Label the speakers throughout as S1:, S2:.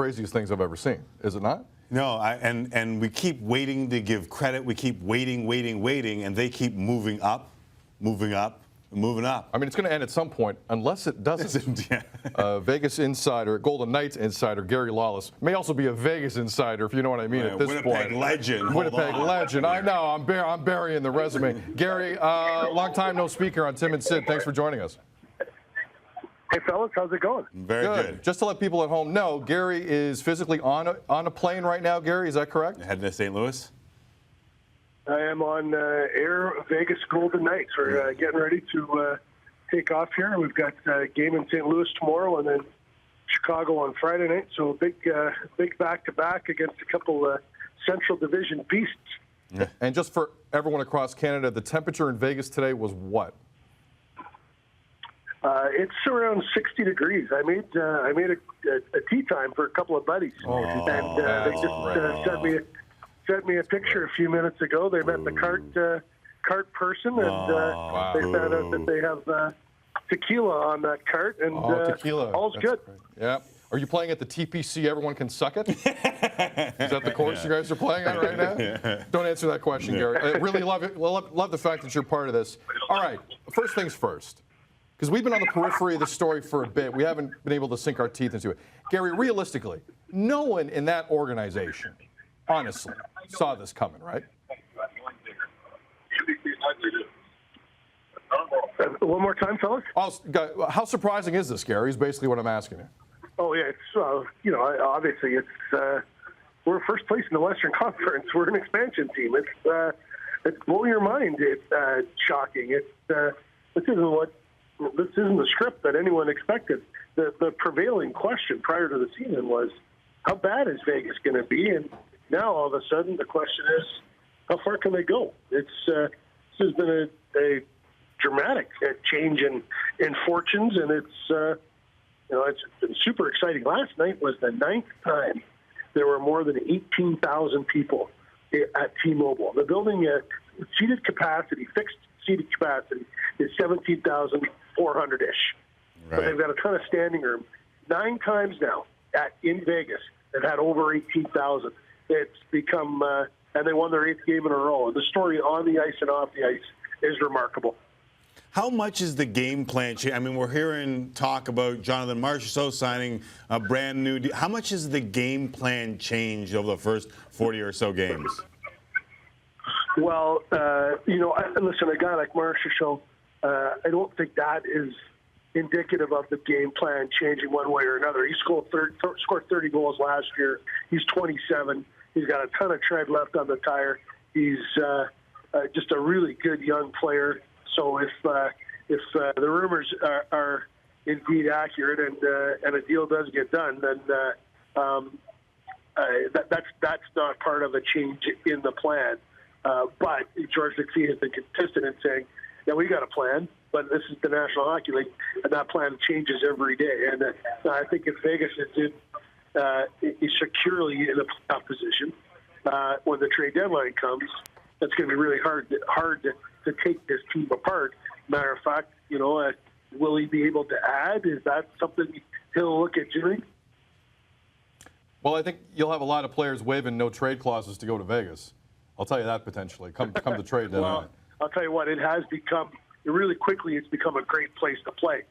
S1: craziest things I've ever seen, is it not?
S2: No, and we keep waiting to give credit. We keep waiting, and they keep moving up. I
S1: mean, it's going to end at some point, unless it doesn't. Vegas insider, Golden Knights insider, Gary Lawless, may also be a Vegas insider, if you know what I mean, at this
S2: Winnipeg
S1: point.
S2: Legend.
S1: Winnipeg legend. I know, I'm burying the resume. Gary, long time no speaker on Tim and Sid. Thanks for joining us.
S3: Hey, fellas, how's it going?
S2: Very good.
S1: Just to let people at home know, Gary is physically on a plane right now. Gary, is that correct?
S2: Heading to St. Louis?
S3: I am on Air Vegas Golden Knights. We're getting ready to take off here. We've got a game in St. Louis tomorrow and then Chicago on Friday night. So big back-to-back against a couple Central Division beasts.
S1: Yeah. And just for everyone across Canada, the temperature in Vegas today was what?
S3: It's around 60 degrees. I made a tea time for a couple of buddies, and they just sent me a picture a few minutes ago. They met the cart person, and they found out that they have tequila on that cart, and
S1: tequila.
S3: All's
S1: That's
S3: good.
S1: Great. Yeah. Are you playing at the TPC Everyone Can Suck It? Is that the course you guys are playing at right now? Don't answer that question, Gary. I really love it. Love the fact that you're part of this. All right, first things first. Because we've been on the periphery of the story for a bit. We haven't been able to sink our teeth into it. Gary, realistically, no one in that organization, honestly, saw this coming, right?
S3: One more time, fellas.
S1: How surprising is this, Gary, is basically what I'm asking you.
S3: Oh, yeah. It's, obviously we're first place in the Western Conference. We're an expansion team. It's blow your mind. It's shocking. This isn't the script that anyone expected. The prevailing question prior to the season was, how bad is Vegas going to be? And now all of a sudden the question is, how far can they go? This has been a dramatic change in fortunes, and it's been super exciting. Last night was the 9th time there were more than 18,000 people at T-Mobile. The building seated capacity, fixed seated capacity, is 17,400-ish. Right. But they've got a ton of standing room. 9 times now in Vegas, they've had over 18,000. It's become, and they won their 8th game in a row. The story on the ice and off the ice is remarkable.
S2: How much is the game plan change? I mean, we're hearing talk about Jonathan Marchessault signing a brand new deal. How much has the game plan changed over the first 40 or so games?
S3: Well, listen, a guy like Marchessault, I don't think that is indicative of the game plan changing one way or another. He scored 30 goals last year. He's 27. He's got a ton of tread left on the tire. He's just a really good young player. So if the rumors are indeed accurate and a deal does get done, then that's not part of a change in the plan. But George McPhee has been consistent in saying, yeah, we got a plan, but this is the National Hockey League, and that plan changes every day. And I think if Vegas is securely in a playoff position when the trade deadline comes, that's going to be really hard to take this team apart. Matter of fact, will he be able to add? Is that something he'll look at doing?
S1: Well, I think you'll have a lot of players waiving no trade clauses to go to Vegas. I'll tell you that potentially. Come the trade deadline.
S3: Well, I'll tell you what, really quickly it's become a great place to play.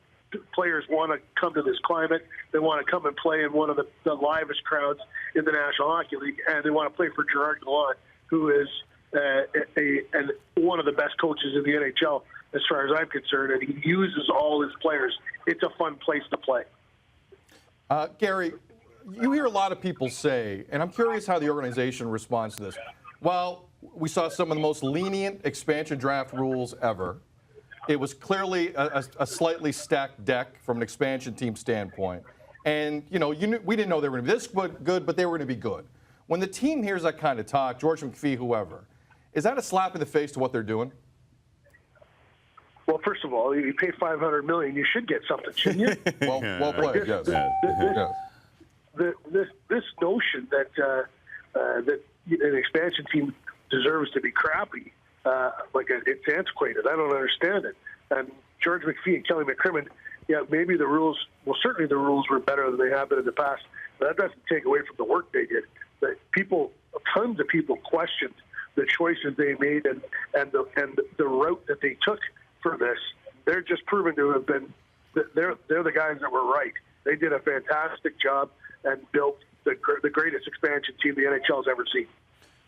S3: Players want to come to this climate. They want to come and play in one of the livest crowds in the National Hockey League, and they want to play for Gerard Gallant, who is one of the best coaches in the NHL as far as I'm concerned, and he uses all his players. It's a fun place to play.
S1: Gary, you hear a lot of people say, and I'm curious how the organization responds to this. Well, we saw some of the most lenient expansion draft rules ever. It was clearly a slightly stacked deck from an expansion team standpoint. And, we didn't know they were going to be this good, but they were going to be good. When the team hears that kind of talk, George McPhee, whoever, is that a slap in the face to what they're doing?
S3: Well, first of all, you pay $500 million, you should get something, shouldn't you?
S1: well played, yes.
S3: This notion that an expansion team deserves to be crappy, it's antiquated. I don't understand it. And George McPhee and Kelly McCrimmon, yeah, maybe certainly the rules were better than they have been in the past. That doesn't take away from the work they did. But tons of people questioned the choices they made and the route that they took for this. They're just proven to have been. They're the guys that were right. They did a fantastic job and built the greatest expansion team the NHL's ever seen.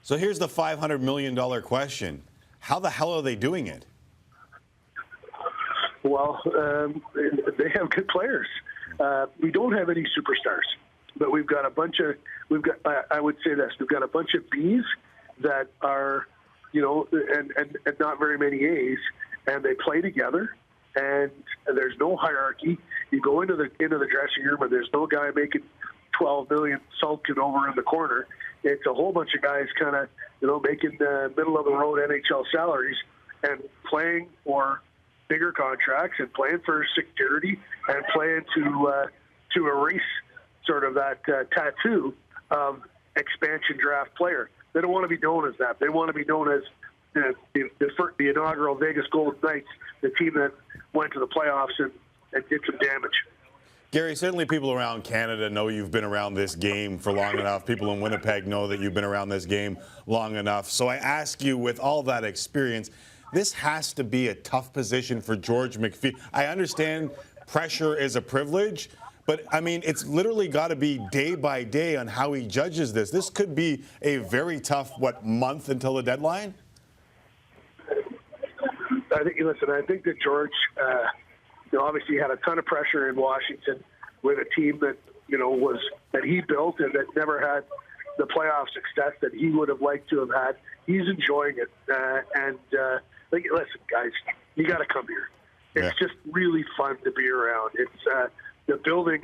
S2: So here's the $500 million question. How the hell are they doing it?
S3: Well, they have good players. We don't have any superstars, but we've got a bunch of. I would say this: we've got a bunch of Bs that are, and not very many As, and they play together. And there's no hierarchy. You go into the dressing room, and there's no guy making $12 million sulking over in the corner. It's a whole bunch of guys kind of, making middle of the road NHL salaries and playing for bigger contracts and playing for security and playing to erase sort of that tattoo of expansion draft player. They don't want to be known as that. They want to be known as the inaugural Vegas Golden Knights, the team that went to the playoffs and did some damage.
S2: Gary, certainly people around Canada know you've been around this game for long enough. People in Winnipeg know that you've been around this game long enough. So I ask you, with all that experience, this has to be a tough position for George McPhee. I understand pressure is a privilege, but, I mean, it's literally got to be day by day on how he judges this. This could be a very tough, month until the deadline?
S3: I think that George, obviously had a ton of pressure in Washington with a team that, that he built and that never had the playoff success that he would have liked to have had. He's enjoying it. Listen, guys, you got to come here. It's just really fun to be around. It's the building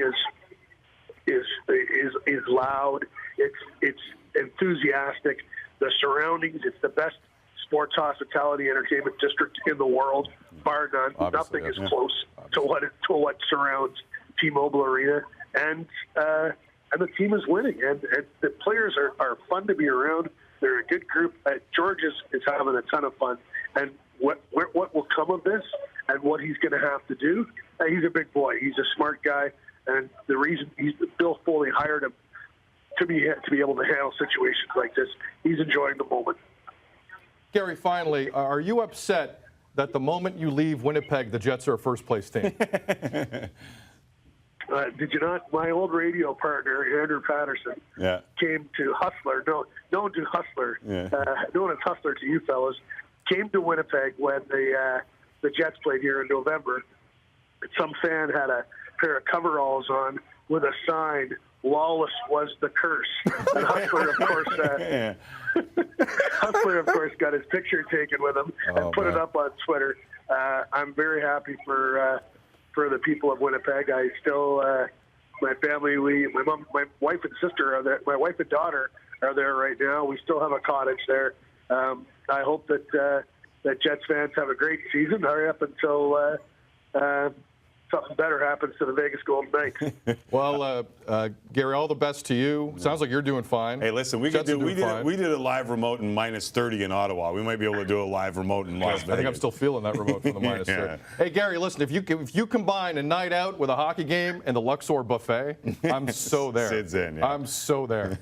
S3: is loud. It's enthusiastic. The surroundings. It's the best sports hospitality entertainment district in the world, bar none.
S1: Obviously,
S3: nothing is close to what surrounds T-Mobile Arena, and the team is winning, and the players are fun to be around. They're a good group. George is having a ton of fun, and what will come of this, and what he's going to have to do. He's a big boy. He's a smart guy, and the reason Bill Foley hired him to be able to handle situations like this. He's enjoying the moment.
S1: Gary, finally, are you upset that the moment you leave Winnipeg, the Jets are a first-place team?
S3: Did you not? My old radio partner, Andrew Patterson, came to Hustler, known as Hustler to you fellas, came to Winnipeg when the Jets played here in November. Some fan had a pair of coveralls on with a sign, "Lawless was the curse." And Hustler, of course, got his picture taken with him and put it up on Twitter. I'm very happy for the people of Winnipeg. I still, my family, my wife and sister are there. My wife and daughter are there right now. We still have a cottage there. I hope that Jets fans have a great season. Hurry up until something better happens to the Vegas Golden Knights.
S1: Well, Gary, all the best to you. Sounds like you're doing fine.
S2: Hey, listen, we did a live remote in -30 in Ottawa. We might be able to do a live remote in Las Vegas.
S1: I think I'm still feeling that remote from the -30. Hey, Gary, listen, if you combine a night out with a hockey game and the Luxor buffet, I'm so there.
S2: Sid's in.
S1: I'm so there.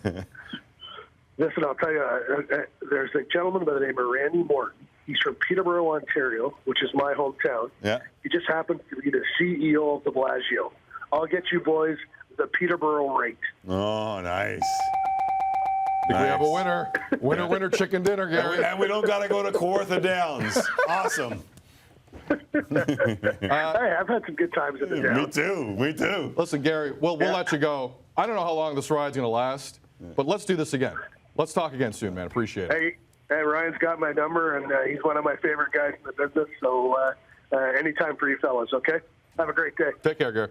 S3: Listen, I'll tell you, there's a gentleman by the name of Randy Morton. He's from Peterborough, Ontario, which is my hometown.
S2: Yeah.
S3: He just happens to be the CEO of the Bellagio. I'll get you boys the Peterborough rate.
S2: Oh, nice.
S1: We have a winner. Winner, chicken dinner, Gary.
S2: And we don't got to go to Kawartha Downs. Awesome.
S3: I've had some good times in the Downs.
S2: Me too.
S1: Listen, Gary, we'll let you go. I don't know how long this ride's going to last, but let's do this again. Let's talk again soon, man. Appreciate it.
S3: Hey, Ryan's got my number, and he's one of my favorite guys in the business. So anytime for you fellas, okay? Have a great day.
S1: Take care, Gary.